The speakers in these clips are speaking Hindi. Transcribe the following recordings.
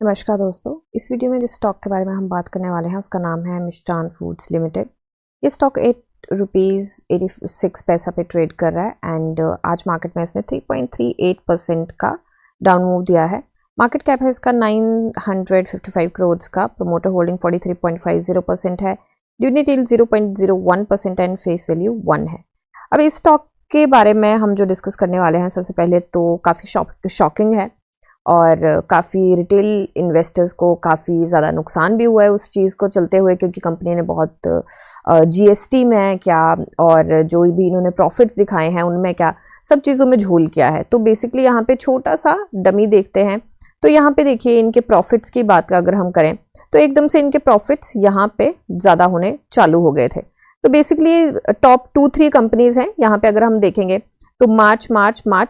नमस्कार दोस्तों, इस वीडियो में जिस स्टॉक के बारे में हम बात करने वाले हैं उसका नाम है मिष्ठान फूड्स लिमिटेड। ये स्टॉक ₹8.86 पे ट्रेड कर रहा है एंड आज मार्केट में इसने 3.38% का डाउन मूव दिया है। मार्केट कैप है इसका 955 करोड़ का, प्रोमोटर होल्डिंग 43.50% है, dividend yield 0.01% and face value 1 है। अब इस स्टॉक के बारे में हम जो डिस्कस करने वाले हैं, सबसे पहले तो काफ़ी शॉकिंग है और काफ़ी रिटेल इन्वेस्टर्स को काफ़ी ज़्यादा नुकसान भी हुआ है उस चीज़ को चलते हुए, क्योंकि कंपनी ने बहुत जीएसटी में क्या और जो भी इन्होंने प्रॉफिट्स दिखाए हैं उनमें क्या सब चीज़ों में झोल किया है। तो बेसिकली यहाँ पे छोटा सा डमी देखते हैं। तो यहाँ पे देखिए इनके प्रॉफिट्स की बात का अगर हम करें तो एकदम से इनके प्रॉफिट्स यहाँ पे ज़्यादा होने चालू हो गए थे। तो बेसिकली टॉप 2-3 कंपनीज हैं यहाँ पे अगर हम देखेंगे तो मार्च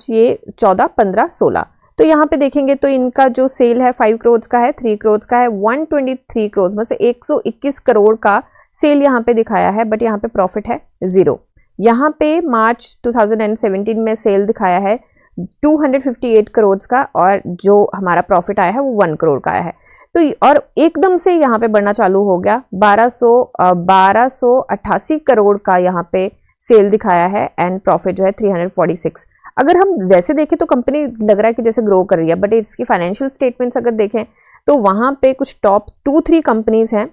ये 14, 15, 16। तो यहाँ पे देखेंगे तो इनका जो सेल है 5 करोड़ का है, 3 करोड़ का है, 123 करोड़ में से 121 करोड़ का सेल यहाँ पे दिखाया है, बट यहाँ पे प्रॉफिट है 0। यहाँ पे मार्च 2017 में सेल दिखाया है 258 करोड़ का और जो हमारा प्रॉफिट आया है वो 1 करोड़ का आया है। तो और एकदम से यहाँ पे बढ़ना चालू हो गया, 1288 करोड़ का यहाँ पे सेल दिखाया है एंड प्रॉफिट जो है 346। अगर हम वैसे देखें तो कंपनी लग रहा है कि जैसे ग्रो कर रही है, बट इसकी फाइनेंशियल स्टेटमेंट्स अगर देखें तो वहां पे कुछ टॉप 2-3 कंपनीज हैं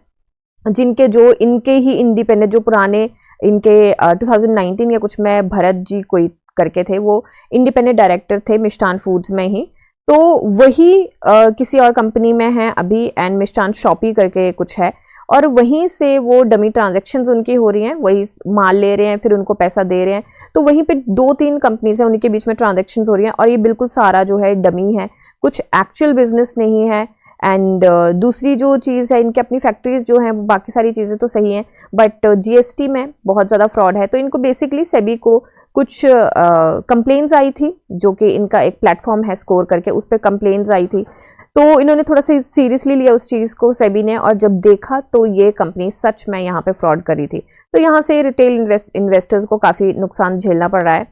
जिनके जो इनके ही इंडिपेंडेंट जो पुराने इनके 2019 या कुछ में भरत जी कोई करके थे, वो इंडिपेंडेंट डायरेक्टर थे मिष्ठान फूड्स में ही। तो वही किसी और कंपनी में है अभी एंड मिष्ठान शॉपी करके कुछ है, और वहीं से वो डमी ट्रांजैक्शंस उनकी हो रही हैं, वही माल ले रहे हैं फिर उनको पैसा दे रहे हैं। तो वहीं पे 2-3 कंपनीज हैं, उनके बीच में ट्रांजैक्शंस हो रही हैं और ये बिल्कुल सारा जो है डमी है, कुछ एक्चुअल बिजनेस नहीं है। एंड दूसरी जो चीज़ है, इनकी अपनी फैक्ट्रीज जो हैं, बाकी सारी चीज़ें तो सही हैं बट जीएसटी में बहुत ज़्यादा फ्रॉड है। तो इनको बेसिकली सेबी को कुछ कंप्लेन्स आई थी, जो कि इनका एक प्लेटफॉर्म है स्कोर करके, उस पर कंप्लेन्स आई थी। तो इन्होंने थोड़ा सा सीरियसली लिया उस चीज़ को सेबी ने, और जब देखा तो ये कंपनी सच में यहाँ पे फ्रॉड कर रही थी। तो यहाँ से रिटेल इन्वेस्टर्स को काफ़ी नुकसान झेलना पड़ रहा है।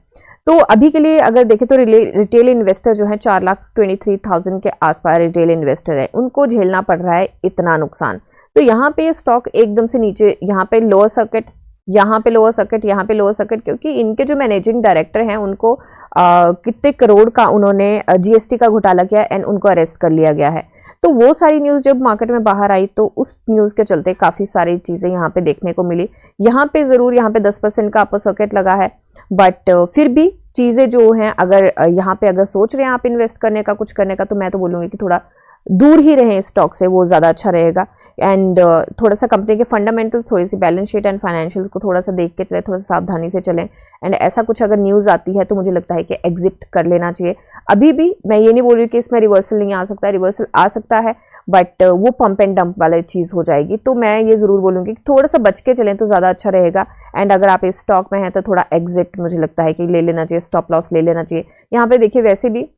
तो अभी के लिए अगर देखें तो रिटेल इन्वेस्टर जो है 4,23,000 के आसपास रिटेल इन्वेस्टर है, उनको झेलना पड़ रहा है इतना नुकसान। तो यहाँ पे स्टॉक एकदम से नीचे, यहाँ पे लोअर सर्किट, यहाँ पे लोअर सर्किट, यहाँ पे लोअर सर्किट, क्योंकि इनके जो मैनेजिंग डायरेक्टर हैं उनको कितने करोड़ का उन्होंने जीएसटी का घोटाला किया एंड उनको अरेस्ट कर लिया गया है। तो वो सारी न्यूज़ जब मार्केट में बाहर आई तो उस न्यूज़ के चलते काफ़ी सारी चीज़ें यहाँ पे देखने को मिली। यहाँ पे ज़रूर यहाँ पे 10% का अपर सर्किट लगा है, बट फिर भी चीज़ें जो हैं, अगर यहाँ पे अगर सोच रहे हैं आप इन्वेस्ट करने का, कुछ करने का, तो मैं तो बोलूँगी कि थोड़ा दूर ही रहें स्टॉक से, वो ज़्यादा अच्छा रहेगा। एंड थोड़ा सा कंपनी के फंडामेंटल्स, थोड़ी सी बैलेंस शीट एंड फाइनेंशियल्स को थोड़ा सा देख के चले, थोड़ा सा सावधानी से चलें। एंड ऐसा कुछ अगर न्यूज़ आती है तो मुझे लगता है कि एग्जिट कर लेना चाहिए। अभी भी मैं ये नहीं बोल रही कि इसमें रिवर्सल नहीं आ सकता, रिवर्सल आ सकता है, बट वो पंप एंड डंप वाली चीज़ हो जाएगी। तो मैं ये ज़रूर बोलूँगी कि थोड़ा सा बच के चलें तो ज़्यादा अच्छा रहेगा। एंड अगर आप इस स्टॉक में हैं तो थोड़ा एग्जिट मुझे लगता है कि ले लेना चाहिए, स्टॉप लॉस ले लेना चाहिए। यहाँ पे देखिए, वैसे भी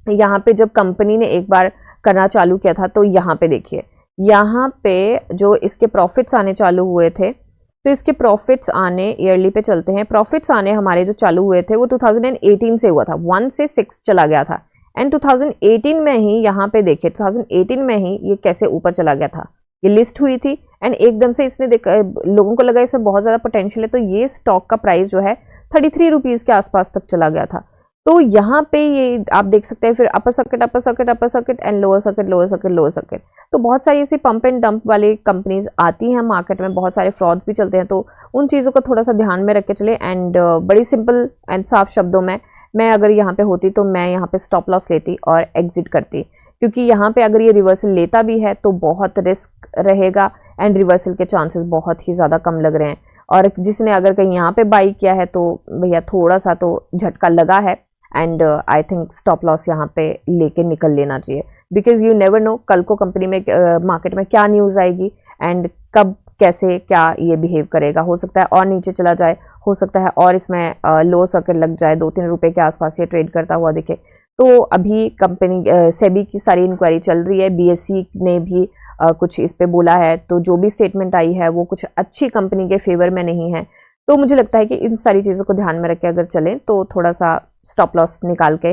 यहाँ पे जब कंपनी ने एक बार करना चालू किया था तो यहाँ पे देखिए, यहाँ पे जो इसके प्रॉफिट्स आने चालू हुए थे, तो इसके प्रॉफिट्स आने ईयरली पे चलते हैं, प्रॉफिट्स आने हमारे जो चालू हुए थे वो 2018 से हुआ था, 1 से 6 चला गया था। एंड 2018 में ही यहाँ पे देखिए, 2018 में ही ये कैसे ऊपर चला गया था, ये लिस्ट हुई थी एंड एकदम से इसने देखा, लोगों को लगा इसमें बहुत ज़्यादा पोटेंशियल है, तो ये स्टॉक का प्राइस जो है 33 रुपीज़ के आसपास तक चला गया था। तो यहाँ पे ये आप देख सकते हैं, फिर upper circuit, upper circuit, upper circuit and lower circuit, lower circuit, lower circuit. तो बहुत सारी ऐसी पंप एंड डंप वाली कंपनीज आती हैं मार्केट में, बहुत सारे फ्रॉड्स भी चलते हैं, तो उन चीज़ों को थोड़ा सा ध्यान में रख के चले। एंड बड़ी सिंपल एंड साफ शब्दों में, मैं अगर यहाँ पे होती तो मैं यहाँ पे स्टॉप लॉस लेती और एग्जिट करती, क्योंकि यहाँ पे अगर ये रिवर्सल लेता भी है तो बहुत रिस्क रहेगा एंड रिवर्सल के चांसेस बहुत ही ज़्यादा कम लग रहे हैं। और जिसने अगर कहीं यहाँ पे बाई किया है तो भैया थोड़ा सा तो झटका लगा है and I think stop loss यहाँ पे लेके निकल लेना चाहिए, बिकॉज यू नेवर नो कल को कंपनी में मार्केट में क्या न्यूज़ आएगी एंड कब कैसे क्या ये बिहेव करेगा। हो सकता है और नीचे चला जाए, हो सकता है और इसमें लो सर्किट लग जाए, 2-3 रुपए के आसपास ये ट्रेड करता हुआ दिखे। तो अभी कंपनी सेबी की सारी इंक्वायरी चल रही है, बीएसई ने भी कुछ इस पे बोला है, तो जो भी स्टेटमेंट आई है वो कुछ अच्छी कंपनी के फेवर में नहीं है। तो मुझे लगता है कि इन सारी चीज़ों को ध्यान में रख के अगर चलें तो थोड़ा सा स्टॉप लॉस निकाल के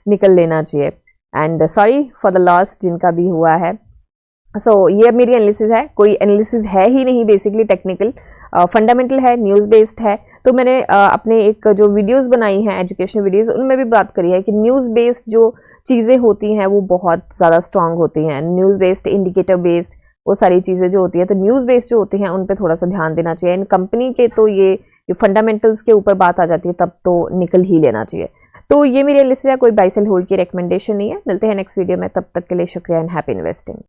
निकल लेना चाहिए। And sorry for the loss जिनका भी हुआ है। सो ये मेरी एनालिसिस है, कोई एनालिसिस है ही नहीं बेसिकली, टेक्निकल फंडामेंटल है, न्यूज़ बेस्ड है। तो मैंने अपने एक जो वीडियोस बनाई हैं एजुकेशनल वीडियोस, उनमें भी बात करी है कि न्यूज़ बेस्ड जो चीज़ें होती हैं वो बहुत ज़्यादा स्ट्रांग होती हैं। न्यूज़ बेस्ड, इंडिकेटर बेस्ड, वो सारी चीज़ें जो होती है, तो न्यूज़ बेस्ड जो होती हैं उन पे थोड़ा सा ध्यान देना चाहिए। इन कंपनी के तो ये फंडामेंटल्स के ऊपर बात आ जाती है तब तो निकल ही लेना चाहिए। तो ये मेरी एनालिसिस है, कोई बाय सेल होल्ड की रिकमेंडेशन नहीं है। मिलते हैं नेक्स्ट वीडियो में, तब तक के लिए शुक्रिया एंड हैप्पी इन्वेस्टिंग।